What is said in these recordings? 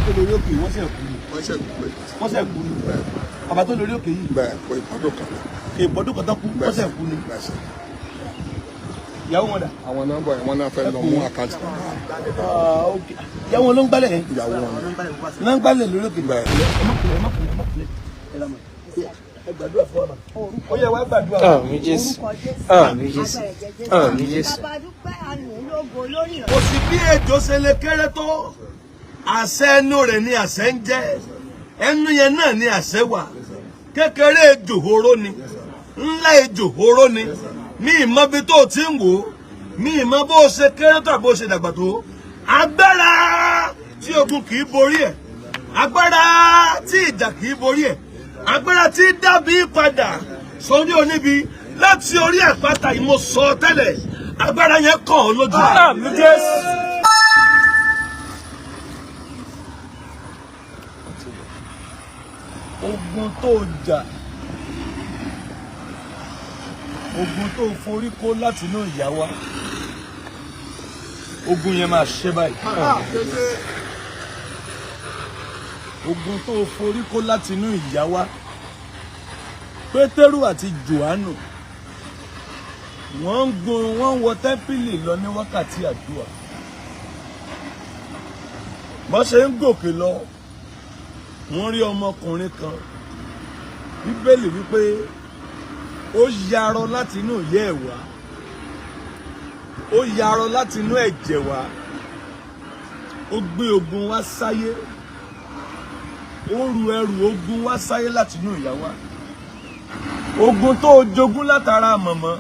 tó lórí òkè wọ́n ṣe kú ni. Wọ́n ṣe kú ni. Bàbá tó lórí òkè yìí. Bẹ́ẹ̀ kò ìpọ́dún kan. Ìbọ̀dún kan tó kú wọ́n ṣe kú ni. Ìyàwó wọn dà. Àwọn nọ́mbà yẹn wọ́n náà fẹ́ lọ mú àkáǹtì. Ìyàwó ló ń gbálẹ̀ yẹn. Ìyàwó wọn. Ló ń gbálẹ̀ lórí òkè. Bẹ́ẹ̀. Ẹ gbàdúrà fún ọmọ. Ó yẹ wá gbàdúrà. Àmín Jésù. Àmín Jésù. Àmín Jésù. Kò sí bí ejò ṣe lè kéré tó. Àṣẹ ẹnu rẹ̀ ni àṣẹ ń jẹ́. Ẹnu yẹn náà ni àṣẹ wà. Kékeré ejò horo ni. Ńlá ejò horo ni. Mi ìmọ̀ bí tó ti ń wò. Mi ìmọ̀ bó ṣe kéré tó àbó ṣe dàgbà tó. Agbára tí ogun kì í borí ẹ̀. Agbára tí ìjà kì í borí ẹ̀. Agbára tí dàbí padà sórí oníbi láti orí àpáta yìí mo sọ tẹ́lẹ̀. Agbára yẹn kàn ọ́ lójú. Àmín Jésù. Ogun tó jà, ogun tó forí kó láti inú ìyá wa, ogun yẹn máa ṣe báyìí. Ogun tó forí kó láti inú ìyá wa, Pétérù àti Jòhánù wọ́n wọ tẹ́ḿpìlì lọ ní wákàtí àdúrà. Bọ́n ṣe ń gòkè lọ, wọ́n rí ọmọkùnrin kan. Bíbélì wípé ó yarọ láti inú ìyá ẹ̀ wá, ó yarọ láti inú ẹ̀jẹ̀ wá, ó gbé ogun wá sáyé, ó ru ẹrù ogun wá sáyé láti inú ìyá wa. Ogun tó jogún látara mọ̀mọ́,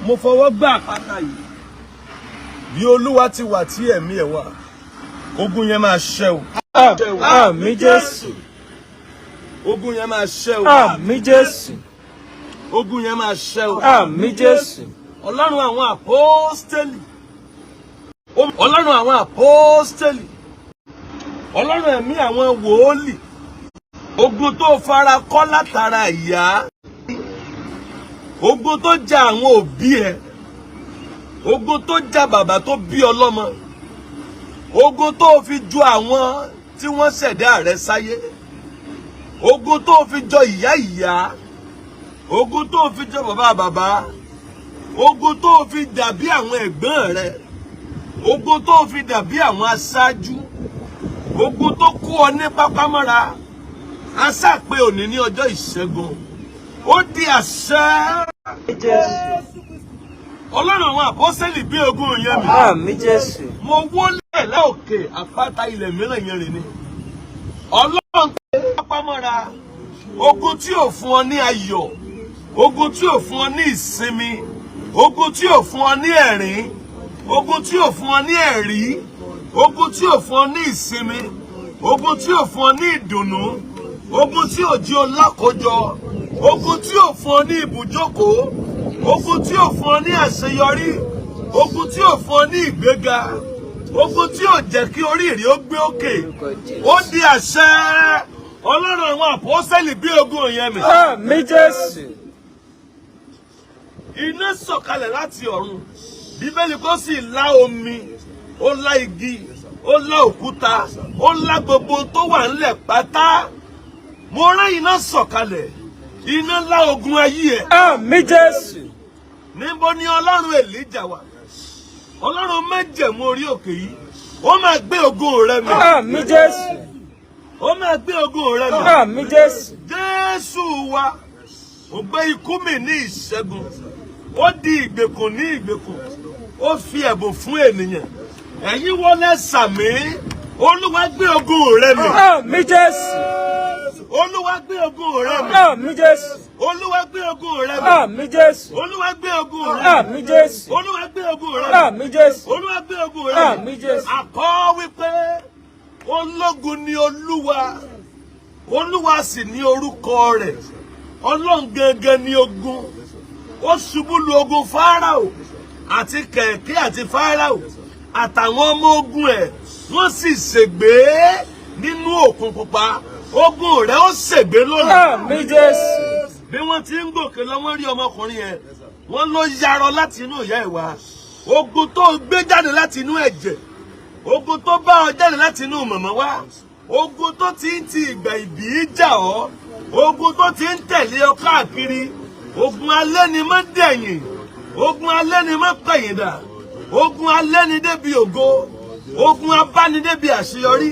mo fọwọ́ gbá àpáta yìí bí Olúwa ti wà tí ẹ̀mí ẹ̀ wà, ogun yẹn máa ṣẹ́ o. Àmín Jésù. Ogun yẹn máa ṣẹ́ o. Àmín Jésù. Ogun yẹn máa ṣẹ́ o. Àmín Jésù. Ọlọ́run àwọn àpọ́stélì. Ọlọ́run àwọn àpọ́stélì. Ọlọ́run ẹ̀mí àwọn wòólì. Ogun tó fara kọ́ látara ìyá. Ogun tó jà àwọn òbí ẹ̀. Ogun tó jà bàbá tó bí ọlọ́mọ. Ogun tó fi ju àwọn tí wọ́n ṣẹ̀dá rẹ̀ sáyé. Ogun tó fi jọ ìyá ìyá. Ogun tó fi jọ bàbá bàbá. Ogun tó fi dàbí àwọn ẹ̀gbọ́n rẹ̀. Ogun tó fi dàbí àwọn aṣáájú. Ogun tó kó ọ ní pápámọ́ra. A ṣàpè òní ní ọjọ́ ìṣẹ́gun. Ó di àṣẹ. Ọlọ́run àwọn àpọ́sẹ́lì bí ogun yẹn mi. Àmín Jésù. Mo wólẹ̀ lókè àpáta ilẹ̀ mìíràn yẹn rìn ni. Ọlọ́run tó pápámọ́ra. Ogun tí ò fún ọ ní ayọ̀. Ogun tí ò fún ọ ní ìsinmi. Ogun tí ò fún ọ ní ẹ̀rín. Ogun tí ò fún ọ ní ẹ̀rí. Ogun tí ò fún ọ ní ìsinmi. Ogun tí ò fún ọ ní ìdùnnú. Ogun tí ò jí ọ lákòjọ. Ogun tí ò fún ọ ní ibùjókòó. Ogun tí ò fún ọ ní àṣeyọrí. Ogun tí ò fún ọ ní ìgbéga. Ogun tí ò jẹ́ kí orí rẹ̀ ó gbé òkè. Ó di àṣẹ. Ọlọ́run àwọn àpọ́sẹ́lì bí ogun yẹn mi. Àmín Jésù. Iná sọ̀kalẹ̀ láti ọ̀run. Bíbélì kò sì lá omi, ó lá igi, ó lá òkúta, ó lá gbogbo tó wà ńlẹ̀ pátá. Mo rán iná sọ̀kalẹ̀. Iná lá ogun ayé ẹ̀. Àmín Jésù. Níbo ni Ọlọ́run Èlíjà wà? Ọlọ́run májẹ̀mú orí òkè yìí. Ó máa gbé ogun rẹ mì. Àmín Jésù. Ó máa gbé ogun rẹ mì. Àmín Jésù. Jésù wa, ó gbé ikú mì ní ìṣẹ́gun. Ó di ìgbèkùn ní ìgbèkùn. Ó fi ẹ̀bùn fún ènìyàn. Ẹ̀yin wọlé sàmí. Olúwa gbé ogun rẹ mì. Àmín Jésù. Olúwa gbé ogun rẹ mì. Àmín Jésù. Olúwa gbé ogun rẹ mì. Àmín Jésù. Olúwa gbé ogun rẹ mì. Àmín Jésù. Olúwa gbé ogun rẹ mì. Àmín Jésù. Olúwa gbé ogun rẹ mì. Àmín Jésù. Àkọ́ wípé ológun ni Olúwa. Olúwa sì ní orúkọ rẹ̀. Ọlọ́run gẹ́gẹ́ ní ogun. Ó ṣubú lu ogun Fáráò àti kẹ̀kẹ́ àti Fáráò àtàwọn ọmọ ogun ẹ̀. Wọ́n sì ṣègbé nínú òkun pupa. Ogun rẹ̀ ó ṣègbé lónìí. Àmín Jésù. Bí wọ́n ti ń gòkè lọ, wọ́n rí ọmọkùnrin yẹn. Wọ́n ló yarọ láti inú ìyá ẹ̀ wá. Ogun tó gbé jáde láti inú ẹ̀jẹ̀. ogun tó bá ọ jáde láti inú màmá wá, ogun tó ti ń ti ìgbà ìbí jà ọ́, ogun tó ti ń tẹ̀lé ọ káàkiri, ogun alẹ́ ni má dẹ̀yìn, ogun alẹ́ ni má pẹ̀yìndà, ogun alẹ́ ni débi ògo, ogun abánidébi àṣeyọrí,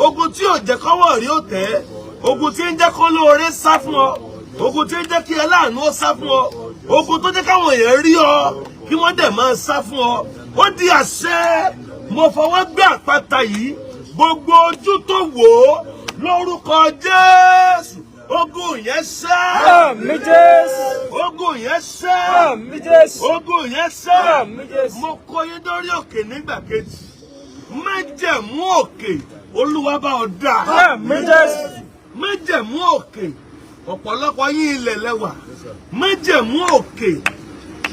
ogun tí ò jẹ́ kọ́wọ́ rí ó tẹ́, ogun tí ń jẹ́ kó lóore sá fún ọ, ogun tí ń jẹ́ kí aláàánú ó sá fún ọ, ogun tó jẹ́ káwọn èèyàn rí ọ kí wọ́n dẹ̀ máa sá fún ọ. Ó di àṣẹ, mo fọwọ́ gbé àpáta yìí, gbogbo ojú tó wò ó lórúkọ Jésù, ogun yẹn sẹ́. Àmín Jésù. Ogun yẹn sẹ́. Àmín Jésù. Ogun yẹn sẹ́. Àmín Jésù. Mo kó yín dórí òkè nígbà kejì. Májẹ̀mú òkè, Olúwa bá ọ dá. Àmín Jésù. Májẹ̀mú òkè, ọ̀pọ̀lọpọ̀ yín ilẹ̀ lẹ́wà. Májẹ̀mú òkè,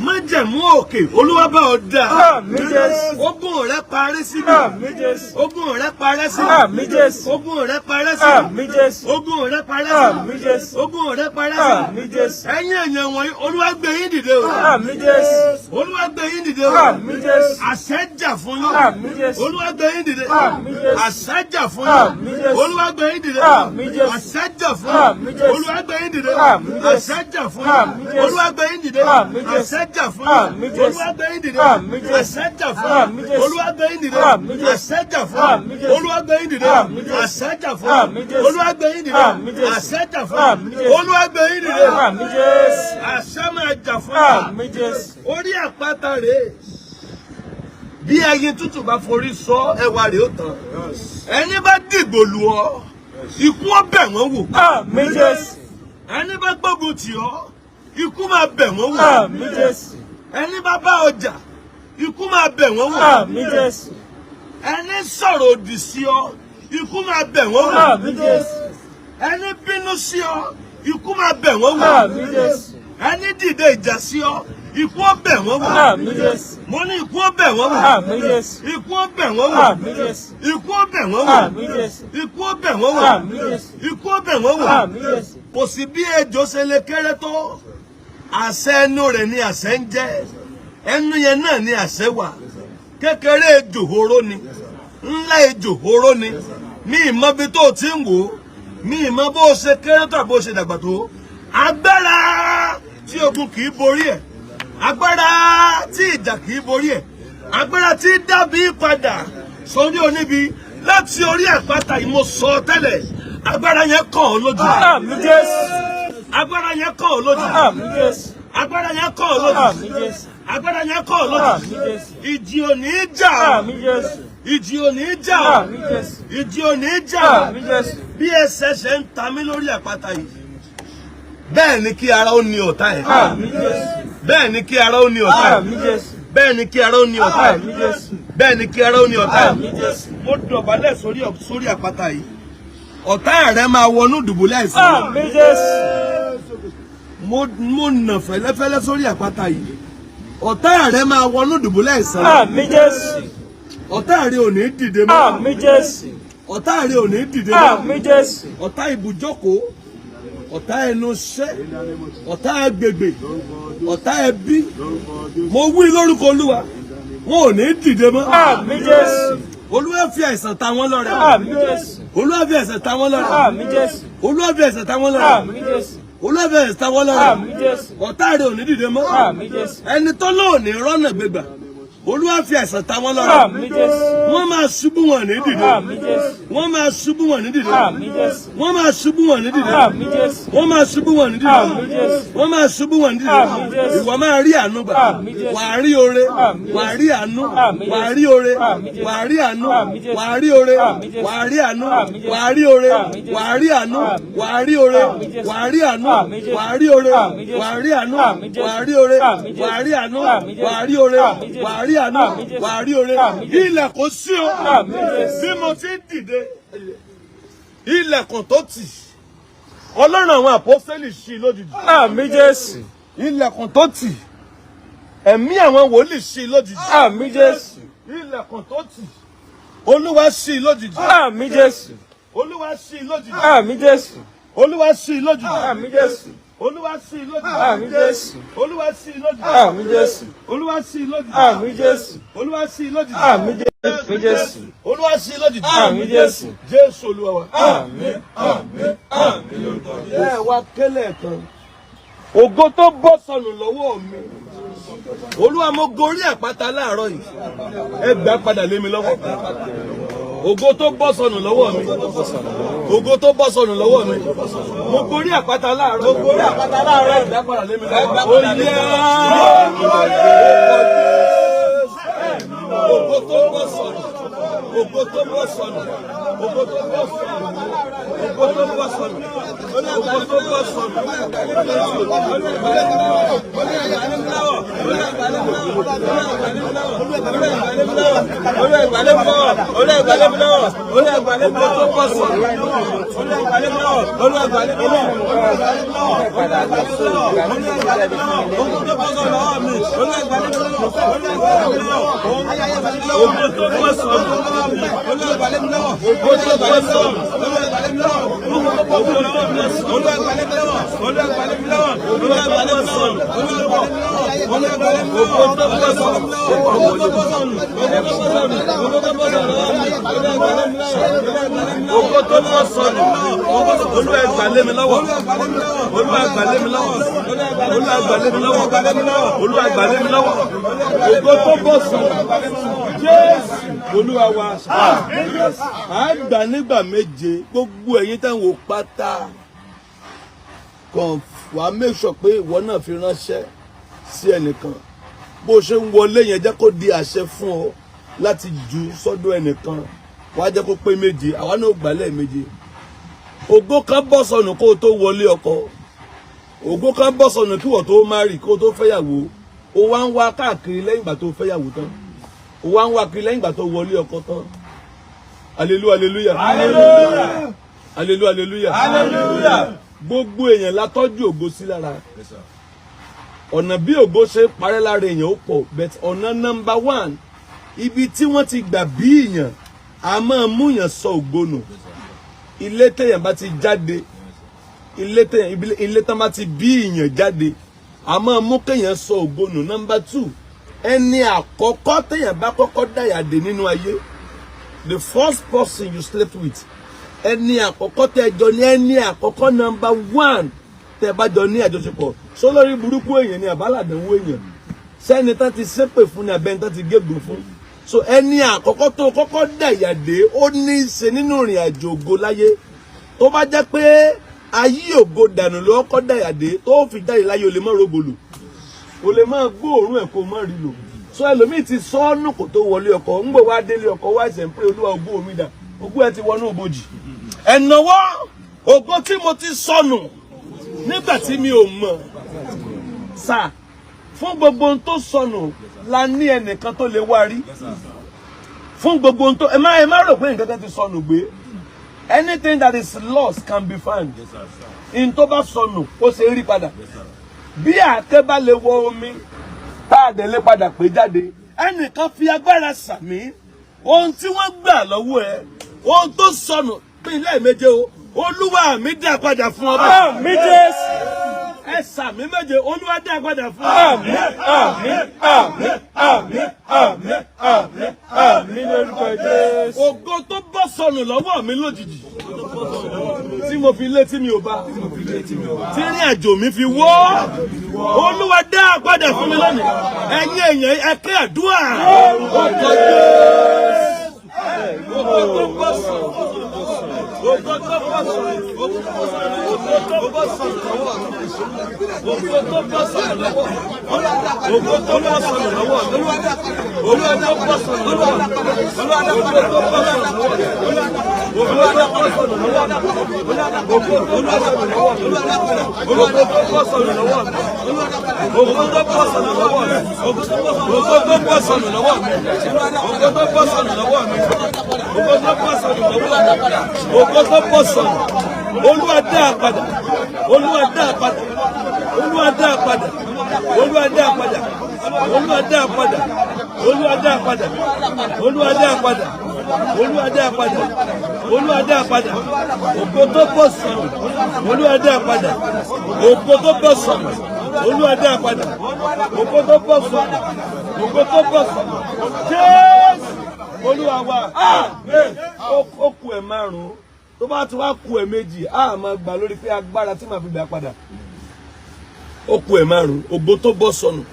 májẹ̀mú òkè, Olúwa bá ọ dá. Àmín Jésù. Ogun rẹ parí síbi. Àmín Jésù. Ogun rẹ parí síbi. Àmín Jésù. Ogun rẹ parí síbi. Àmín Jésù. Ogun rẹ parí síbi. Àmín Jésù. Ogun rẹ parí síbi. Àmín Jésù. Ẹ̀yin èèyàn wọ̀nyí, Olúwa gbé yín dìde o. Àmín Jésù. Olúwa gbé yín dìde o. Àmín Jésù. Àṣẹ jà fún yín. Àmín Jésù. Olúwa gbé yín dìde. Àmín Jésù. Àṣẹ jà fún yín. Àmín Jésù. Olúwa gbé yín dìde. Àmín Jésù. Àṣẹ jà fún Àmín yín. Jésù. Olúwa gbé yín dìde. Àmín Jésù. Àṣẹ jà fún yín. Àmín Jésù. Olúwa gbé yín dìde. Àmín Jésù. Àṣẹ jà fún Àmín yín. Jésù. Olúwa gbé yín dìde. Àmín Jésù. Àṣẹ jà fún Àmín yín. Jésù. Olúwa gbé yín dìde. Àmín Jésù. Àṣẹ jà fún Àmín yín. Jésù. Olúwa gbé yín dìde. Àmín Jésù. Àṣẹ jà fún Àmín yín. Jésù. Olúwa gbé yín dìde. Àmín Jésù. Àṣẹ jà fún Àmín yín. Jésù. Olúwa gbé yín dìde. Àmín Jésù. Àṣẹ máa jà fún yín. Àmín Jésù. Orí àpáta rèé, bí ẹyin tútù bá forí sọ, ẹwà rèé ó tán. Ẹni bá dìgbò lù ọ́, ikú ó bẹ̀ wọ́n wò. Àmín Jésù. Ẹni bá gbógun tì ọ́, ikú máa bẹ̀ wọ́n wò. Àmín Jésù. Ẹni bá bá ọjà, ikú máa bẹ̀ wọ́n wò. Àmín Jésù. Ẹni sọ̀rọ̀ òdì sí ọ, ikú máa bẹ̀ wọ́n wò. Àmín Jésù. Ẹni bínú sí ọ, ikú máa bẹ̀ wọ́n wò. Àmín Jésù. Ẹni dìde ìjà sí ọ, ikú ó bẹ̀ wọ́n wò. Àmín Jésù. Mo ní ikú ó bẹ̀ wọ́n wò. Àmín Jésù. Ikú ó bẹ̀ wọ́n wò. Àmín Jésù. Ikú ó bẹ̀ wọ́n wò. Àmín Jésù. Ikú ó bẹ̀ wọ́n wò. Àmín Jésù. Ikú ó bẹ̀ wọ́n wò. Àmín Jésù. Kò sí bí ejò ṣe lè kéré tó, àṣẹ ẹnu rẹ̀ ni àṣẹ ń jẹ́, ẹnu yẹn náà ni àṣẹ wà. Kékeré ejò horo ni, ńlá ejò horo ni. Mi ìmọ̀ bí tó ti ń wò ó, mi ìmọ̀ bó ṣe kéré tó àbó ṣe dàgbà tó. Agbára tí ogun kì í borí ẹ̀, agbára tí ìjà kì í borí ẹ̀, agbára tí dábìí padà sórí oníbi láti orí àpáta yìí mo sọ tẹ́lẹ̀, agbára yẹn kàn ọ́ lójú. Àmín Jésù. Agbára yẹn kàn ọ́ lójú. Àmín Jésù. Agbára yẹn kàn ọ́ lójú. Àmín Jésù. Agbára yẹn kàn ọ́ lójú. Àmín Jésù. Ìjì ò ní jà. Àmín Jésù. Ìjì ò ní jà. Àmín Jésù. Ìjì ò ní jà. Àmín Jésù. Bí ẹsẹ̀ ṣe ń ta mí lórí àpáta yìí, bẹ́ẹ̀ ni kí ara ó ní ọ̀tá ẹ̀. Àmín Jésù. Bẹ́ẹ̀ ni kí ara ó ní ọ̀tá ẹ̀. Àmín Jésù. Bẹ́ẹ̀ ni kí ara ó ní ọ̀tá ẹ̀. Àmín Jésù. Bẹ́ẹ̀ ni kí ara ó ní ọ̀tá ẹ̀. Àmín Jésù. Mo dọ̀bálẹ̀ sórí àpáta yìí, ọ̀tá rẹ̀ máa wọnú dùbúlẹ̀ àìsàn. Àmín Jésù. Mo nà fẹ́lẹ́fẹ́lẹ́ sórí àpáta yìí, ọ̀tá rẹ̀ máa wọnú dùbúlẹ̀ àìsàn. Àmín Jésù. Ọ̀tá rẹ̀ ò ní dìde mọ́. Àmín Jésù. Ọ̀tá rẹ̀ ò ní dìde mọ́. Àmín Jésù. Ọ̀tá ibùjókòó, ọ̀tá ẹnu iṣẹ́, ọ̀tá agbègbè, ọ̀tá ẹbí, mo wí lórúkọ Olúwa, wọn ò ní dìde mọ́. Àmín Jésù. Olúwa fi àìsàn ta wọ́n lọ́rẹ. Àmín Jésù. Olúwa fi àìsàn ta wọ́n lọ́rẹ. Àmín Jésù. Olúwa fi àìsàn ta wọ́n lọ́rẹ. Àmín Jésù. Olúwa fi àìsàn ta wọ́n lọ́rẹ. Àmín Jésù. Ọ̀tá rẹ̀ ò ní dìde mọ́. Àmín Jésù. Ẹni tó lóòní rọ́nà gbégbà, Olúwa fi àìsàn ta wọ́n lọ́rẹ. Àmín Jésù. Wọ́n máa ṣubú wọn ní dìde. Àmín Jésù. Wọ́n máa ṣubú wọn ní dìde. Àmín Jésù. Wọ́n máa ṣubú wọn ní dìde. Àmín Jésù. Wọ́n máa ṣubú wọn ní dìde. Àmín Jésù. Wọ́n máa ṣubú wọn ní Àmín dìde. Jésù. Ìwọ máa rí àánú gbà. Àmín Jésù. Wà á rí oore. Àmín Jésù. Wà á rí àánú. Àmín Jésù. Wà á rí oore. Àmín Jésù. Wà á rí àánú. Àmín Jésù. Wà á rí oore. Àmín Jésù. Wà á rí àánú. Àmín Jésù. Wà á rí oore. Àmín Jésù. Wà á rí àánú. Àmín Jésù. Wà á rí oore. Àmín Jésù. Wà á rí àánú. Àmín Jésù. Wà á rí oore. Àmín Jésù. Wà á rí àánú. Àmín Jésù. Wà á rí oore. Àmín Jésù. Wà á rí àánú. Àmín Jésù. Wà á rí oore. Àmín Jésù. Wà á rí àánú. Àmín Jésù. Wà á rí oore. Àmín Jésù. Ilẹ̀kùn sí o. Àmín Jésù. Bí mo ti ń dìde, ilẹ̀kùn tó tì, Ọlọ́run àwọn àpọ́sítélì ṣí lójijì. Àmín Jésù. Ilẹ̀kùn tó tì, ẹ̀mí àwọn wòlíì ṣí lójijì. Àmín Jésù. Ilẹ̀kùn tó tì, Olúwa ṣí lójijì. Àmín Jésù. Olúwa ṣí lójijì. Àmín Jésù. Olúwa ṣí lójijì. Àmín Jésù. Olúwa ṣí lójijì. Àmín Jésù. Olúwa ṣí lójijì. Àmín Jésù. Olúwa ṣí lójijì. Àmín Jésù. Olúwa ṣí lójijì. Àmín Jésù. Jésù. Olúwa sí lójijì. Àmín Jésù. Jésù Olúwa wa. Àmín, àmín, àmín lórúkọ Jésù. Ẹ wá kélé kan. Ògo tó bọ́ sọnù lọ́wọ́ mi. Olúwa mo gorí àpáta láàárọ̀ yìí. Ẹ gbà padà lé mi lọ́wọ́. Ògo tó bọ́ sọnù lọ́wọ́ mi. Ògo tó bọ́ sọnù lọ́wọ́ mi. Mo gorí àpáta láàárọ̀. Mo gorí àpáta láàárọ̀. Ẹ gbà padà lé mi lọ́wọ́. Ó yẹ. Ògo tó bọ́ sọnù. Ògo tó bọ́ sọnù. Ògo tó bọ́ sọnù. Ògo tó bọ́ sọnù. Ògo tó bọ́ sọnù. Olúwa wa àgbà nígbà méje gbogbo ẹ̀yin tẹ́ ń wò pátá kàn wá make sure pé ìwọ náà fi ránṣẹ́ sí ẹnìkan bó ṣe ń wọlé yẹn jẹ́ kó di àṣẹ fún ọ láti jù sọ́dọ̀ ẹnìkan wá jẹ́ kó pé méje àwa náà gbálẹ̀ méje. Ògo kan bọ́ sọnù kó o tó wọlé ọkọ, ògo kan bọ́ sọnù kí wọ́n tó marry kó o tó fẹ́yàwó, o wá ń wá káàkiri lẹ́yìn ìgbà tó fẹ́yàwó tán, o wá ń wá kiri lẹ́yìn ìgbà tó wọlé ọkọ tán. Hallelujah, hallelujah, hallelujah, hallelujah, hallelujah, hallelujah. Gbogbo èèyàn la tọ́jú ògo sí lára. Ọ̀nà bí ògo ṣe parẹ́ lára èèyàn ó pọ̀, but ọ̀nà number one, ibi tí wọ́n ti gbà bí èèyàn a máa mú èèyàn sọ ògo nù. Ilé téèyàn bá ti jáde, ilé tán bá ti bí èèyàn jáde, a máa mú kéèyàn sọ ògo nù. Number two, ẹni àkọ́kọ́ téèyàn bá kọ́kọ́ dáyàdé nínú ayé, the first person you slept with, ẹni àkọ́kọ́ tẹ́ jọ ní ẹni àkọ́kọ́ number one tẹ́ bá jọ ní àjọṣepọ̀, sólórí burúkú èèyàn ni àbálàdánwó èèyàn, sẹ́ni tán ti ṣépè fún ni abẹ́ni tán ti gégùn fún. So ẹni àkọ́kọ́ tó kọ́kọ́ dáyàdé ó ní í ṣe nínú ìrìn àjò ògo láyé. Tó bá jẹ́ pé ayé ògo dànù ló kọ́kọ́ dáyàdé tó fi jáde láyé o lè má rògbòlò, o lè má gbóòórùn ẹ̀ kó má rí lò. So ẹlòmíì ti sọ́ọ́nù kò tó wọlé ọkọ, ń bọ̀ wá délé ọkọ wá ẹsẹ̀ ń pé Olúwa ògo mi dà, ògo ẹ ti wọnú òbòjì. Ẹ̀nàwó ògo tí mo ti sọnù nígbà tí mi ò mọ̀ sà, fún gbogbo ohun tó sọnù la ní ẹnìkan tó lè wá rí. Fún gbogbo ohun tó ẹ má rò pé nǹkan kan ti sọnù gbé. Anything that is lost can be found. In tó bá sọnù ó ṣe rí padà. Bí àáké bá lè wọ omi tá a dẹ̀ lè padà pé jáde, ẹnìkan fi agbára sàmí ohun tí wọ́n gbà lọ́wọ́ ẹ, ohun tó sọnù bí ilé méje o, Olúwa mi dá padà fún ọ. Àmín Jésù. Ẹ sàmí méje, Olúwa dá padà fún ọ. Àmín, àmín, àmín, àmín, àmín, àmín, àmín lórúkọ Jésù. Ògo tó bọ́ sọnù lọ́wọ́ mi lójijì, tí mo fi lé tí mi ò bá, tí ìrìn àjò mi fi wọ́, Olúwa dá padà fún mi lónìí. Ẹ̀yin èèyàn ẹ ké àdúrà. Ògo tó bọ́ sọnù, ògo tó bọ́ sọnù, ògo tó bọ́ sọnù lọ́wọ́ mi, ògo tó bọ́ sọnù lọ́wọ́ mi, ògo tó bọ́ sọnù lọ́wọ́ mi, Olúwa dá bọ́ sọnù lọ́wọ́ mi, Olúwa dá bọ́ sọnù lọ́wọ́ mi, Olúwa dá bọ́ sọnù lọ́wọ́ mi, Olúwa dá bọ́ sọnù lọ́wọ́ mi, ògo tó bọ́ sọnù lọ́wọ́ mi, ògo tó bọ́ sọnù lọ́wọ́ mi, ògo tó bọ́ sọnù lọ́wọ́ mi, ògo tó bọ́ sọnù lọ́wọ́ mi, ògo tó bọ́ sọnù lọ́wọ́ mi, ògo tó bọ́ sọnù. Olúwa dá padà, Olúwa dá padà, Olúwa dá padà, Olúwa dá padà, Olúwa dá padà, Olúwa dá padà, Olúwa dá padà, Olúwa dá padà, Olúwa dá padà, ògo tó bọ́ sọnù, Olúwa dá padà, ògo tó bọ́ sọnù, Olúwa dá padà, ògo tó bọ́ sọnù, ògo tó bọ́ sọnù. Jésù Olúwa wa. Ó kù ẹ̀ márùn-ún. Tó bá ti wá kù ẹ̀ méjì, a máa gbà lórí pé agbára tí màá fi gbà padà. Ó kù ẹ̀ márùn-ún. Ògo tó bọ́ sọnù.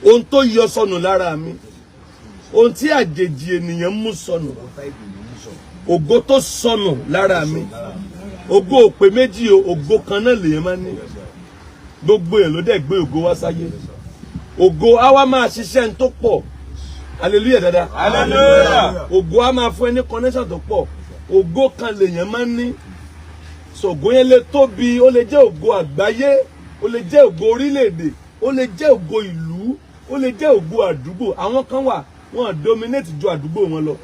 Ohun tó yọ sọnù lára mi. Ohun tí àjèjì ènìyàn mú sọnù. Ògo tó sọnù lára mi. Ògo ò pé méjì o, ògo kan náà lèyàn máa ní. Gbogbo èèyàn ló dẹ̀ gbé ògo wá sáyé. Ògo á wá máa ṣiṣẹ́ ń tó pọ̀. Hallelujah dada. Hallelujah. Ògo á máa fún ẹ ní connection tó pọ̀. Ògo kan lèyàn máa ní. So ògo yẹn lè tóbi, ó lè jẹ́ ògo àgbáyé, ó lè jẹ́ ògo orílẹ̀-èdè, ó lè jẹ́ ògo ìlú, ó lè jẹ́ ògo àdúgbò. Àwọn kan wà, wọ́n dominate ju àdúgbò wọn lọ.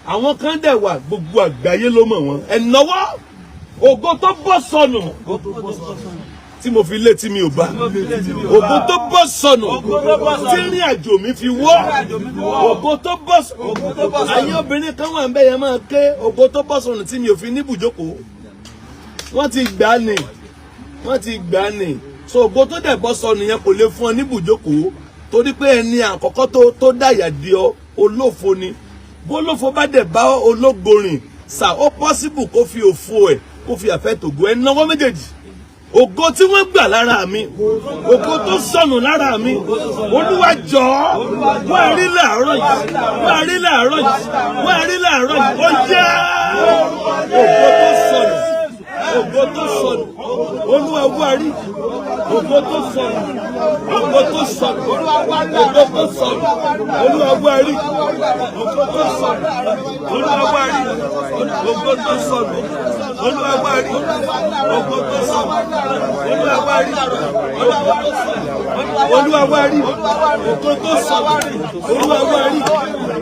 Àwọn kan dẹ̀ wà, gbogbo àgbáyé ló mọ̀ wọ́n. Ẹ̀nàwọ́ ògo tó bọ́ sọnù. Tí mo fi lé tí mi ò bá. Ògo tó bọ́ sọnù. Tí ìrìn àjò mi fi wọ́. Ògo tó bọ́ sọnù. Ayé obìnrin kan wà ń bẹ̀ yẹn máa ké ògo tó bọ́ sọnù tí mi ò fi ní ibùjókòó. Wọ́n ti gbà ní. Wọ́n ti gbà ní. So ògo tó dẹ̀ bọ́ sọnù yẹn kò lè fún ọ ní ibùjókòó. Torí pé ẹni àkọ́kọ́ tó dáyà di ọ olófo ni. Bólófo bá dẹ̀ bá ológo rìn sà ó possible kó fi òfo ẹ̀ kó fi àfẹ́ tògo ẹ̀ náwó méjèèjì. Ògo tí wọ́n gbà lára mi, ògo tó sọnù lára mi, Olúwa jọ̀ọ́ wá rí láàárọ̀ yìí, wá rí láàárọ̀ yìí, wá rí láàárọ̀ yìí, ó yá ògo tó sọnù, ògo tó sọnù, Olúwa wá rí, ògo tó sọnù, ògo tó sọnù, ògo tó sọnù, Olúwa wá rí, ògo tó sọnù, Olúwa wá rí, ògo tó sọnù, Olúwa wá rí, ògo tó sọnù. Olúwa wá rí, Olúwa wá rí, ògo tó sọnù, Olúwa wá rí,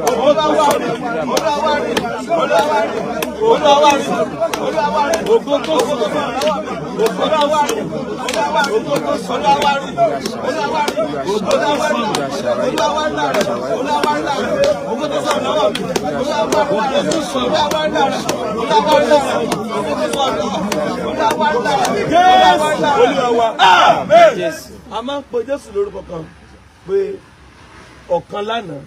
ògo tó sọnù, Olúwa wá rí, Olúwa wá rí, ògo tó sọnù, ògo tó sọnù, ògo tó sọnù, Olúwa wá rí, Olúwa wá rí, ògo tó sọnù, Olúwa wá rí, Olúwa wá rí, ògo tó sọnù, Olúwa wá rí, ògo tó sọnù, Olúwa wá rí, Olúwa wá rí, Olúwa wá. Amen. A máa ń pe Jésù lórúkọ kan pé ọ̀kan lánàá,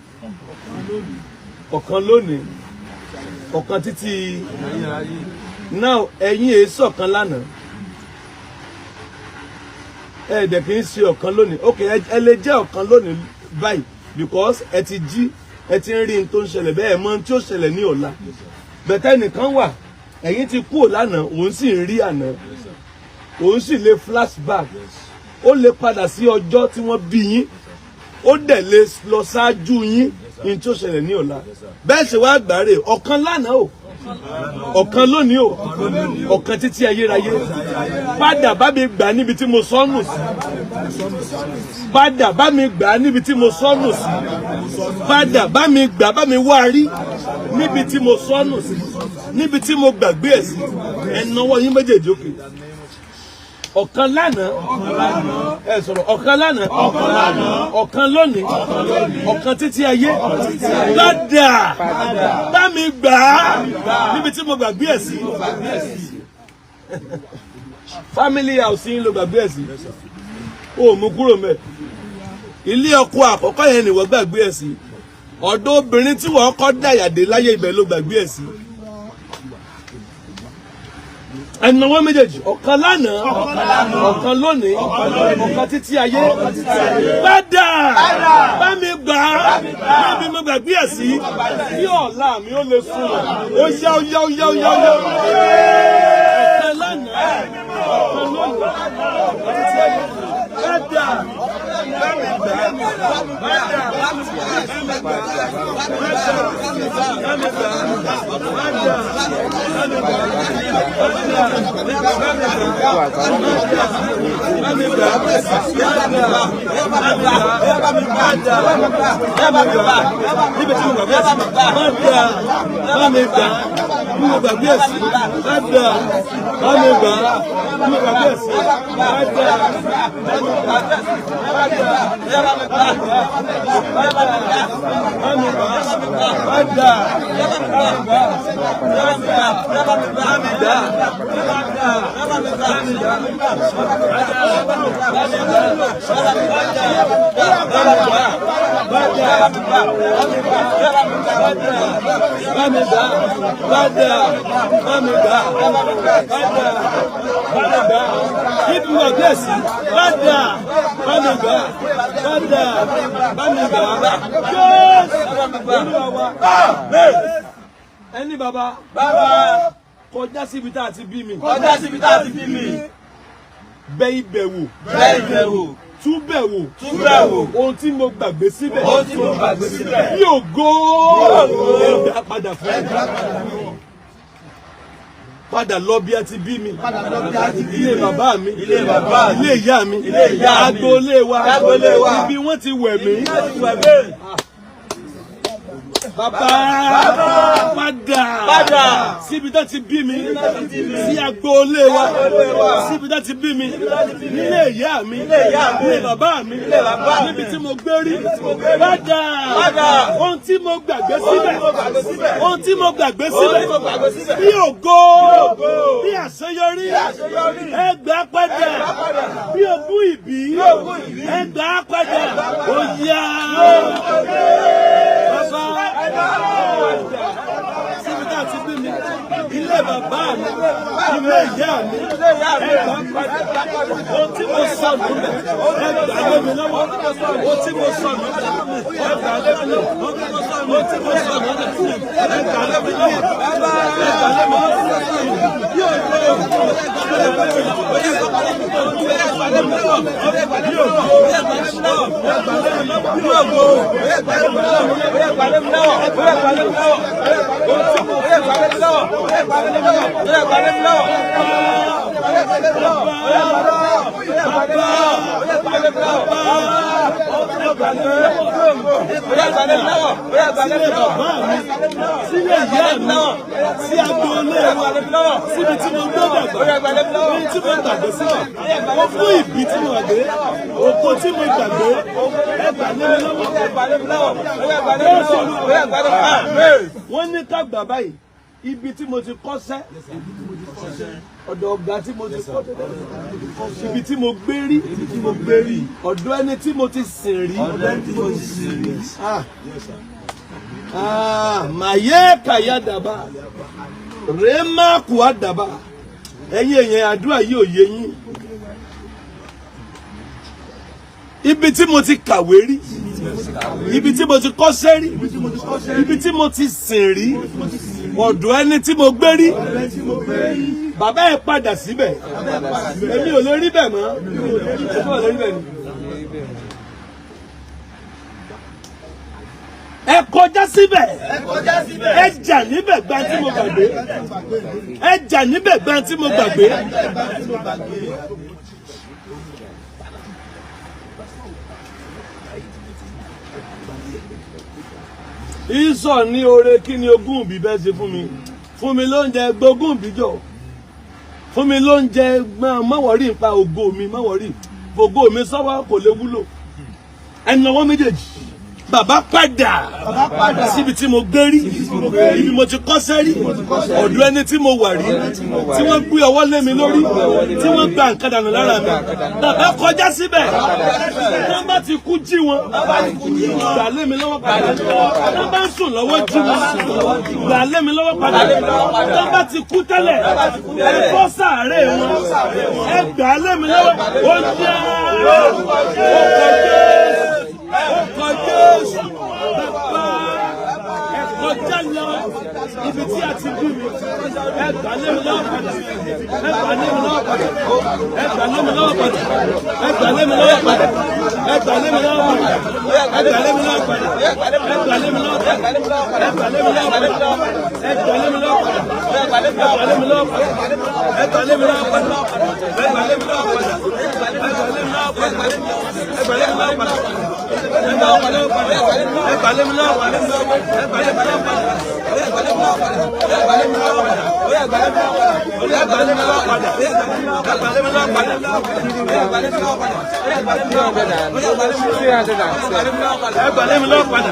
ọ̀kan lónìí, ọ̀kan títí. Now ẹ̀yin èso ọ̀kan lánàá. Ẹ dẹ̀ kì í ṣe ọ̀kan lónìí. Okay, ẹ lè jẹ́ ọ̀kan lónìí báyìí because ẹ ti jí, ẹ ti ń rí n tó ń ṣẹlẹ̀ bẹ́ẹ̀ mọ̀ tí ó ṣẹlẹ̀ ní ọ̀la. Bẹ̀tẹ̀ nìkan wà, ẹ̀yin ti kúrò lánàá, òun sì ń rí àná. Òun sì lè flashback. Ó lè padà sí ọjọ́ tí wọ́n bí yín. Ó dẹ̀ lè lọ ṣáájú yín ní tí ó ṣẹlẹ̀ ní ọ̀la. Bẹ́ẹ̀ ṣe wá gbàre ọ̀kan lánàá o. Ọ̀kan lónìí o. Ọ̀kan títí ayérayé. Padà bá mi gbà níbi tí mo sọnù sí. Padà bá mi gbà níbi tí mo sọnù sí. Padà bá mi gbà bá mi wá rí níbi tí mo sọnù sí. Níbi tí mo gbàgbé ẹ̀ sí. Ẹ nawọ́ yín méjèèjì òkè. Ọ̀kan lánàá, ẹ sọ̀rọ̀ ọ̀kan lánàá, ọ̀kan lónìí, ọ̀kan títí ayé, padà bá mi gbà á níbi tí mo gbàgbé ẹ̀ sí. Family house yín ló gbàgbé ẹ̀ sí. Ó mú kúrò mẹ́. Ilé ọkọ àkọ́kọ́ yẹn ni wọ́n gbàgbé ẹ̀ sí. Ọ̀dọ̀ obìnrin tí wọ́n kọ́ dàyàdé láyé ibẹ̀ ló gbàgbé ẹ̀ sí. Ẹ̀nàwọ́ méjèèjì ọ̀kan lánàá, ọ̀kan lónìí, ọ̀kan títí ayé, padà bá mi gbà á níbi mo gbàgbé ẹ̀ sí kí ọ̀la mi ó lè sùn ó yá ó yá ó yá ó yá ó yá. Ọ̀kan lánàá, ọ̀kan lónìí, ọ̀kan títí ayé, padà bá mi gbà á, padà bá mi gbà á, bá mi gbà á, bá mi gbà Ẹni bàbá kọjá síbi tá a ti bí mi. Bẹ ibẹ̀ wò. Túbẹ̀ wò. Ohun tí mo gbàgbé síbẹ̀. Bí ògo ẹ̀dá padà fún ẹ. Padà lọ bí a ti bí mi. Ilé bàbá mi. Ilé ìyá mi. Agboolé wa. Ibi wọ́n ti wẹ̀ mí. Bàbá padà síbi tó ti bí mi, sí agboolé wa, síbi tó ti bí mi, nílé ìyá mi, nílé bàbá mi, níbi tí mo gbé rí. Padà ohun tí mo gbàgbé síbẹ̀, bí ògo, bí àṣeyọrí, ẹ gbà padà, bí ogún ìbí, ẹ gbà padà. Ó yá. Síbi tá a ti bí mi, ilé bàbá mi, ilé ìyá mi, ẹgbà padà. Ohun tí mo sọnù lẹ̀, ẹgbà lé mi lọ́wọ́. Ohun tí mo sọnù lẹ̀, ẹgbà lé mi lọ́wọ́. Ohun tí mo sọnù lẹ̀, ẹgbà lé mi lọ́wọ́. Sílé ìyá mi, sí agboolé wa, síbi tí mo gbé dàgbà, ní tí mo gbàgbé sílẹ̀, mo fún ìbí tí mo gbé, òkú tí mo gbàgbé, ẹgbà lé mi lọ́wọ́. Wọ́n ní ká gbà báyìí, ibi tí mo ti kọ́ṣẹ́, ọ̀dọ̀ ọ̀gá tí mo ti kọ́, ibi tí mo gbé rí, ọ̀dọ̀ ẹni tí mo ti sìn rí. Màyé kàyà dàbà, rèémà kùá dàbà. Ẹ̀yin èèyàn àdúrà yìí ò yé yín. Ibi tí mo ti kàwé rí, ibi tí mo ti kọ́ṣẹ́ rí, ibi tí mo ti sìn rí, ọ̀dọ̀ ẹni tí mo gbé rí. Bàbá ẹ padà síbẹ̀. Èmi ò lè rí bẹ̀ mọ́. Ẹ kọjá síbẹ̀. Ẹ jà níbẹ̀ gba tí mo gbàgbé. Ẹ jà níbẹ̀ gba tí mo gbàgbé. Ìsọ̀ ní oore kí ni ogún ìbí bẹ́ẹ̀ ṣe fún mi. Fún mi lóúnjẹ gbógún ìbí jọ. Fún mi lóúnjẹ mọ́wọ́rì nípa ògo mi mọ́wọ́rì. Ògo mi sọ́wọ́ kò lè wúlò. Ẹnu ọwọ́ méjèèjì. Bàbá padà síbi tí mo gbé rí, ibi mo ti kọ́ṣẹ́ rí, ọ̀dọ̀ ẹni tí mo wà rí, tí wọ́n gbé ọwọ́ lé mi lórí, tí wọ́n gba nǹkan dànù lára mi. Bàbá kọjá síbẹ̀, wọ́n bá ti kú jí wọn, gbà lé mi lọ́wọ́ padà. Wọ́n bá ń sùn lọ́wọ́ jí wọn, gbà lé mi lọ́wọ́ padà. Wọ́n bá ti kú tẹ́lẹ̀, ẹ bọ́ sàárè wọn, ẹ gbà lé mi lọ́wọ́. Ó jẹ́ ọkọ̀ Jésù, bàbá ẹ̀kọ́ jẹ́lọ ibi tí a ti bí mi, ẹgbà lé mi lọ́wọ́ padà, ẹgbà lé mi lọ́wọ́ padà, ẹgbà lé mi lọ́wọ́ padà, ẹgbà lé mi lọ́wọ́ padà, ẹgbà lé mi lọ́wọ́ padà, ẹgbà lé mi lọ́wọ́ padà, ẹgbà lé mi lọ́wọ́ padà, ẹgbà lé mi lọ́wọ́ padà, ẹgbà lé mi lọ́wọ́ padà, ẹgbà lé mi lọ́wọ́ padà, ẹgbà lé mi lọ́wọ́ padà, ẹgbà lé mi lọ́wọ́ padà, ẹgbà lé mi lọ́wọ́ padà, ẹgbà lé mi lọ́wọ́ padà. Ẹgbàlẹ́ mi lọ́wọ́ padà.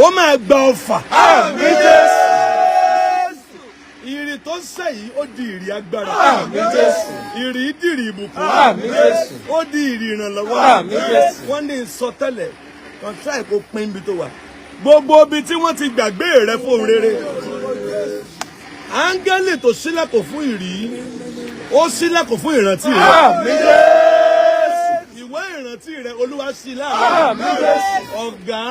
ó máa gba ọfà. Àmín Jésù. Ìrì tó sẹ̀ yìí ó di ìrì agbára. Àmín Jésù. Ìrì dìrì ìbùkún. Àmín Jésù. Ó di ìrì ìrànlọ́wọ́. Àmín Jésù. Wọ́n ní ìsọtẹ́lẹ̀ kan tíráì kó pín ibi tó wà. Gbogbo ibi tí wọ́n ti gbàgbé rẹ fún rere. Áńgẹ́lì tó ṣílẹ̀kùn fún ìrì, ó ṣílẹ̀kùn fún ìrántí rẹ. Àmín Jésù. Ìwé ìrántí rẹ Olúwa ṣí láàárọ̀. Àmín Jésù. Ọ̀gá,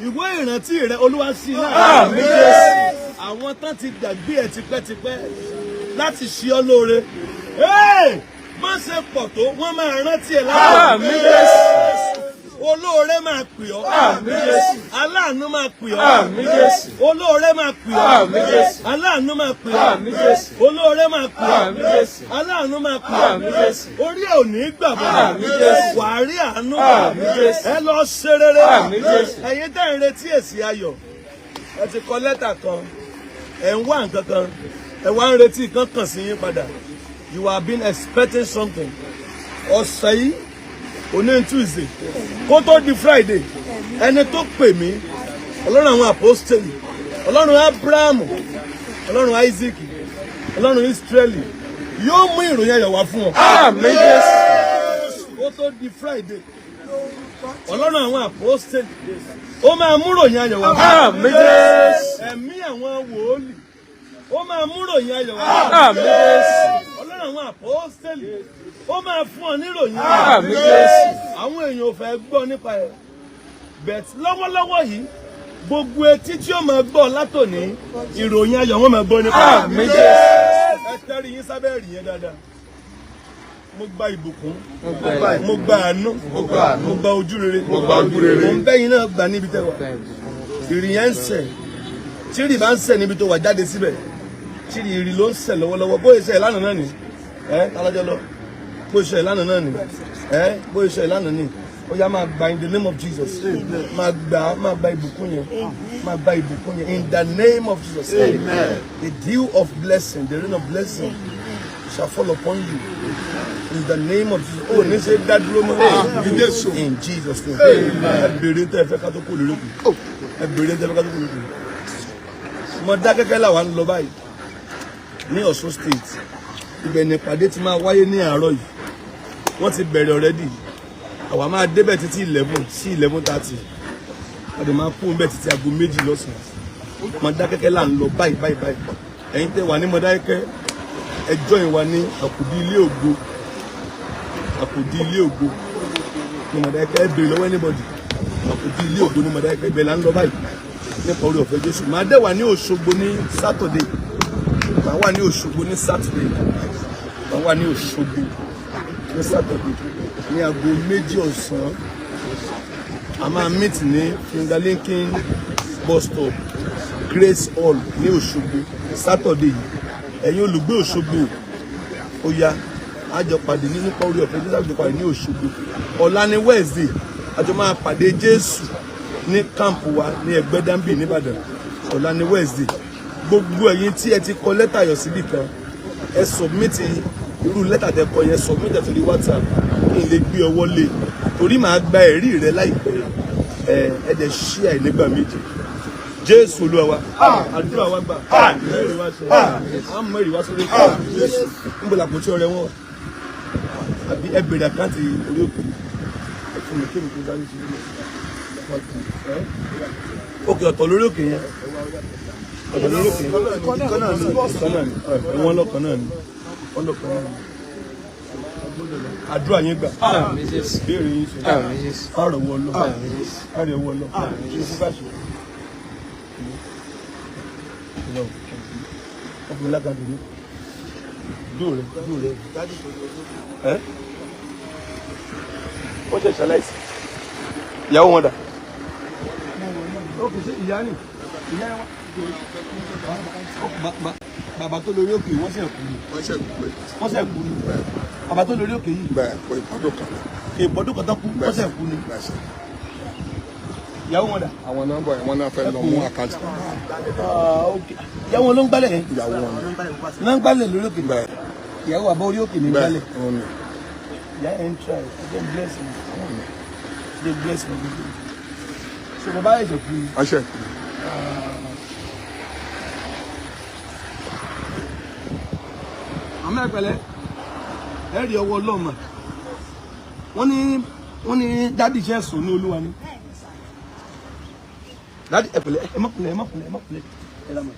ìwé ìrántí rẹ Olúwa ṣí láàárọ̀. Àmín Jésù. Àwọn tán ti gbàgbé ẹ tipẹ́tipẹ́ láti ṣe ọ́ lóore. Má ṣe pọ̀ tó, wọ́n máa rántí ẹ láàárọ̀. Àmín Jésù. Olóore máa pè ọ́. Àmín Jésù. Aláàánú máa pè ọ́. Àmín Jésù. Olóore máa pè ọ́. Àmín Jésù. Aláàánú máa pè ọ́. Àmín Jésù. Olóore máa pè ọ́. Àmín Jésù. Aláàánú máa pè ọ́. Àmín Jésù. Orí ẹ̀ ò ní gbàgbọ́. Àmín Jésù. Wàá rí àánú. Àmín Jésù. Ẹ lọ ṣe rere. Àmín Jésù. Ẹ̀yin tẹ́ ń retí èsì ayọ̀. Ẹ ti kọ lẹ́tà kan. Ẹ ń wá nǹkan kan. Ẹ wá ń retí nǹkan kan sí yín padà. You have been expecting something. Ọ̀sẹ̀ yìí, òní Tuesday, kó tó di Friday, ẹni tó pè mí, Ọlọ́run àwọn apostoli, Ọlọ́run Abrahamu, Ọlọ́run Isaac, Ọlọ́run Israeli, yóò mú ìròyìn ayọ̀ wá fún ọ. Àmín Jésù. Kó tó di Friday, Ọlọ́run àwọn apostoli, ó máa mú ìròyìn ayọ̀ wá fún ọ. Àmín Jésù. Ẹ̀mí àwọn wòólì, ó máa mú ìròyìn ayọ̀ wá. Àmín Jésù. Ọlọ́run àwọn apostoli, ó máa fún ọ níròyìn. Àmín Jésù. Àwọn èèyàn ò fẹ́ gbọ́ nípa ẹ̀. Bẹ̀t lọ́wọ́lọ́wọ́ yìí, gbogbo etí tí ó máa gbọ́ látòní, ìròyìn ayọ̀ wọn máa gbọ́ nípa ẹ̀. Àmín Jésù. Ẹ tẹ́rí yín sábẹ́ ẹ̀rì yẹn dáadáa. Mo gba ìbùkún, Mo mo gba àánú, mo gba ojú rere, mo ń bẹ́yìn náà gbà níbi tẹ́wà. Ìrì yẹn ń sẹ̀, tí ìrì bá ń sẹ̀ níbi tó wà jáde síbẹ̀, tí ìrì ló ń sẹ̀ lọ́wọ́lọ́wọ́, bóyá ìṣẹ̀ ìlànà náà ni, alájọ́ lọ, bóyá ìṣẹ̀ ìlànà náà ni, bóyá ìṣẹ̀ ìlànà ni, ó yá máa gba in the name of Jesus, máa gba ìbùkún yẹn, máa gba ìbùkún yẹn in the name of Jesus. Amen. The dew of blessing, the rain of blessing shall fall upon you in the name of Jesus. Oh, ní ṣe dá dúró mọ́. In Jesus' name. Ẹ bèrè tẹ́ ẹ fẹ́ ká tó kó lórí òkè. Ẹ bèrè tẹ́ ẹ fẹ́ ká tó kó lórí òkè. Mo dá kẹ́kẹ́ làwa ń lọ báyìí ní Ọ̀ṣun state. Ibẹ̀ ni ìpàdé ti máa wáyé ní àárọ̀ yìí. Wọ́n ti bẹ̀rẹ̀ already. Àwa máa débẹ̀ títí 11 sí 11:30. A dẹ̀ máa kú bẹ̀ títí aago 2 lọ́sàn-án. Mo dá kẹ́kẹ́ là ń lọ báyìí. Ẹ̀yin tẹ́ wà ní Mọdákẹ́kẹ́, ẹ join wa ní àkùdí ilé ògo. Àkùdí ilé ògo ní Mọdákẹ́kẹ́, ẹ bèrè lọ́wọ́ anybody. Àkùdí ilé ògo ní Mọdákẹ́kẹ́, ibẹ̀ là ń lọ báyìí nípa orí ọ̀fẹ́ Jésù. Màá dẹ̀ wà ní Òṣogbo ní Saturday. Màá wà ní Òṣogbo ní Saturday. Màá wà ní Òṣogbo ní Saturday ní aago 2 ọ̀sán. A máa meet ní Fingerlinking bus stop Grace Hall ní Òṣogbo Saturday yìí. Ẹ̀yin olùgbé Òṣogbo, ó yá àjọ pàdé ní nípa orí ọ̀fẹ́ Jésù, àjọ pàdé ní Òṣogbo. Ọ̀la ní Wednesday, àjọ máa pàdé Jésù ní camp wa ní Ẹgbẹ́dàmbì nìbàdàn. Ọ̀la ní Wednesday. Gbogbo ẹ̀yin tí ẹ ti kọ lẹ́tà ayọ̀ síbì kan, ẹ submit irú lẹ́tà tẹ́ kọ yẹn, submit ẹ̀ sórí WhatsApp kí n lè gbé ọwọ́ lé, torí màá gba ẹ̀rí rẹ láìpẹ́. Ẹ dẹ̀ share ẹ̀ nígbà méje. Jésù Olúwa wa, àdúrà wa gbà, ìbéèrè wa ṣe, àmọ́ èrè wa sórí ẹ̀kọ́ Jésù. Níbo la kò tí ọrẹ wọn? Àbí ẹ bèrè àkáǹtì orí òkè. Ẹ fún mi kébì tó dárí sí ilé. Òkè ọ̀tọ̀ lórí òkè yẹn. Ọ̀tọ̀ lórí òkè yẹn. Ìkan náà ni. Wọ́n lọ́kàn náà ni. Àdúrà yín gbà. Béèrè yín ṣe. Àrò wọ lọ. Àrò wọ lọ. Ọkùnrin lákàtúntò ní. Dúró rẹ̀. Wọ́n ṣe ṣaláìsí. Ìyàwó wọn dà. Ó kì í ṣe ìyá ni. Ìyá wa. Bàbá tó lórí òkè wọ́n ṣe kú ni. Wọ́n ṣe kú ni. Bàbá tó lórí òkè yìí. Bẹ́ẹ̀ pé ìpàdé kan. Ìpàdé kan tó kú wọ́n ṣe kú ni. Ìyàwó wọn dà. Àwọn nọ́mbà yẹn wọ́n náà fẹ́ lọ mú àkáǹtì. Ìyàwó wọn ló ń gbálẹ̀ yẹn. Ìyàwó wọn ni. Ló ń gbálẹ̀ lórí òkè. Bẹ́ẹ̀. Ìyàwó àbọ̀ orí òkè ní gbálẹ̀. Bẹ́ẹ̀ òun ni. Ìyá ẹ̀ ń try. Ẹ jẹ́ bless me. They bless me. So bàbá ẹ̀ṣẹ̀ kú ni. Àṣẹ. Àmọ́ ẹ̀pẹ̀lẹ́ ẹ̀rí ọwọ́ ọlọ́mà wọ́n ní dádì iṣẹ́ sùn ní olúwa ni dádì ẹ̀pẹ̀lẹ́ ẹ má kúnlẹ̀ ẹ lámà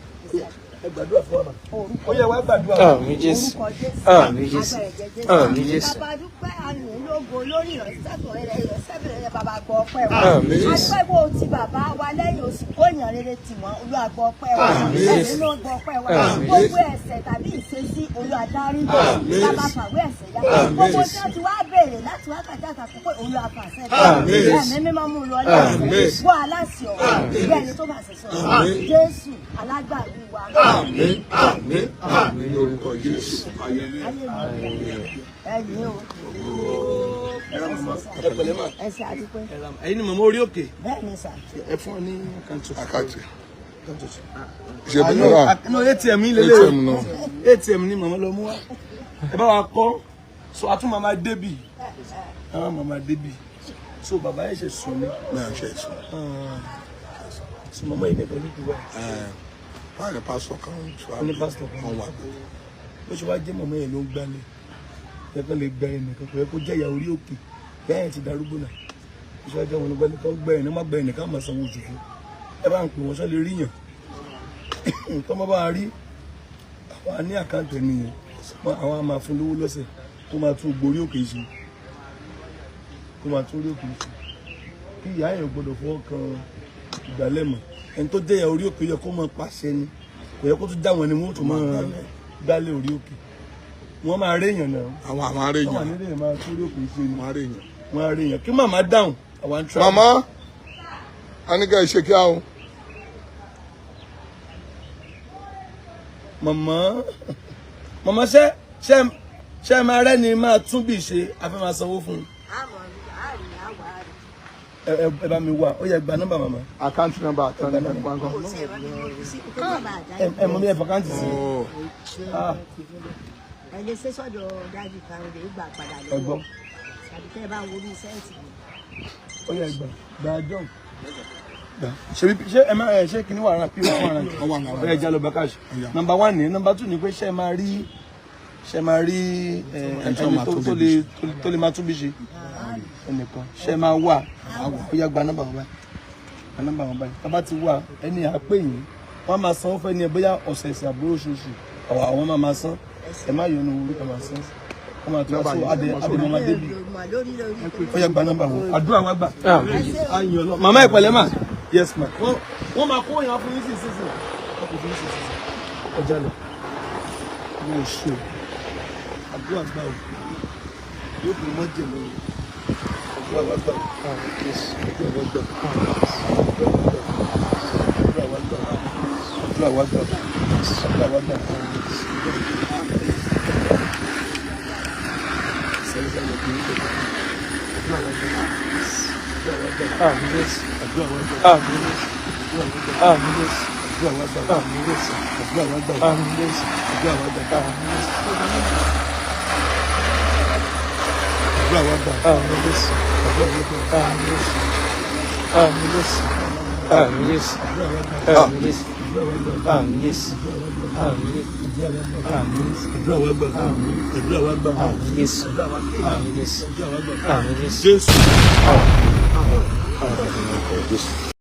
ẹ gbàdúrà fún ọmọ ó yẹ wá gbàdúrà. Àmín Jésù. Àmín Jésù. Àmín Jésù. Bàbá dúpẹ́ àyìn ológo lórí ìrọ̀sẹ́tọ̀ ìrọ̀sẹ́bìnrin bàbá gbọ́ ọpẹ́ wa. Àmín Jésù. Agbẹ́bọ̀ ti bàbá wa lẹ́yìn oṣù kóyàn rere tì wọ́n Olúwa gbọ́ ọpẹ́ wa. Àmín Jésù. Ẹ̀mí ló gbọ́ ọpẹ́ wa. Àmín Gbogbo Jésù. ẹ̀ṣẹ̀ tàbí ìṣesí Olúwa dárí bò. Àmín Bàbá Jésù. fàwé ẹ̀ṣẹ̀ yá. Àmín Gbogbo Jésù. tí wọ́n ti wá béèrè láti wákàtí àtàkùkọ Olúwa fàṣẹ. Àmín Jésù. Ẹ̀mí mímọ́ mú lọ Àmín lẹ́yìn. Jésù. Gbọ́ aláṣẹ ọ̀rọ̀. Bí ẹni tó bá ṣe sọ. Àmín. Jésù alágbàwí wa. Àmín. Àmín. Àmín lórúkọ Jésù. Ẹ̀yin o. ẹ̀pẹ̀lẹ́ mà Ẹ̀ṣẹ̀ àdúpẹ́. ẹ̀yin ni màmá orí òkè Bẹ́ẹ̀ ni sà. ẹ fún ọ ní àkáǹtì. Àkáǹtì. Ṣé bí wọ́n no ATM yín lélẹ̀ ATM náà. ATM ni màmá lọ mú wá ẹ bá wa kọ́ so àtún màmá débì àwọn màmá débì so bàbá yẹn ṣe sùn ní náà ṣe sùn? so màmá yìí nìkan ní ìdúrà Wọ́n ní pásítọ̀ kan wọ́n ní pásítọ̀ kan wà bẹ́ẹ̀. bó ṣe wá jẹ́ màmá yẹn ló ń gbálẹ̀ ẹ̀kan lè gbẹ ẹnìkan kò yẹ kó jẹ́ ìyá orí òkè bẹ́ẹ̀ yẹn ti darúgbó náà bó ṣe wá jẹ́ wọn gbálẹ̀ kan gbẹ ẹ̀ní má gbẹ ẹnìkan máa sanwó oṣù fún ẹ bá ń pè wọ́n sọ lè rí yàn tó má bá rí àwọn ní àkáǹtì ènìyàn àwọn a máa fún lówó lọ́sẹ̀ tó máa tún gborí òkè ṣe tó máa tún rí òkè ṣe kí ìyá yẹn gbọ́dọ̀ fọwọ́ kan ìgbàlẹ̀ mọ̀ ẹni tó jẹ́ ìyá orí òkè yẹ kó máa pàṣẹ ni kò yẹ kó tún dá wọn ni wọ́n tún máa gbálẹ̀ orí òkè wọ́n máa réèyàn náà Àwọn àmọ́ aré wọ́n wà yàn. nílé yẹn máa tún rí òkè ṣe ni Wọ́n aré yàn. wọ́n á réèyàn kí màmá dáhùn àwọn àǹtí. Màmá, a ní ká ẹ ṣe kí á o. màmá ṣe máa rẹ́ni máa tún bí ṣe a fẹ́ máa sanwó fún un. ẹ bá mi wá ó yẹ gba nọ́mbà màmá. Àkáǹtì nọ́mbà àtàn ní ẹ̀kọ́ nǹkan. ẹ mọ bí ẹ fọkáǹtì sí. Ẹ lè ṣe sọ́dọ̀ dájú kan lè gbà padà ẹ gbọ́ lọ́wọ́. Àbí tẹ́ ẹ bá wo bí sẹ́ǹtì mi. ó yẹ gba john. ṣe ẹ máa ṣe kí ni wàrà pí wọn wàrà Ọwọ́ àwọn ó yẹ já lọ bá káàṣì. nọ́mbà 1 ní nọ́mbà 2 ní pé ṣe máa rí ẹni tó lè máa tún bí ṣe ẹnìkan ṣe máa wà ó yẹ gba nọ́mbà wọn báyìí tábà ti wà ẹni àpè yìí wọn máa san fẹ́ ni ẹ bóyá ọ̀sẹ̀ẹ̀sẹ̀ àbúrò oṣooṣù àwọn máa san ẹ má yọnu owó ká máa san wọn máa tún aṣọ adé mama débi ó yẹ gba nọ́mbà wọn àdúrà wọn gbà ayọ̀ lọ màmá ìpẹ̀lẹ́ mà yes ma wọn máa kó yàn fún yín sí sísìn wọn kò fún yín sí sísìn ọjà lọ wọn ò ṣe àdúrà gbà o yóò fi mọ́ jẹ̀ lórí àdúrà wà gbà àdúrà wà gbà. Jésù.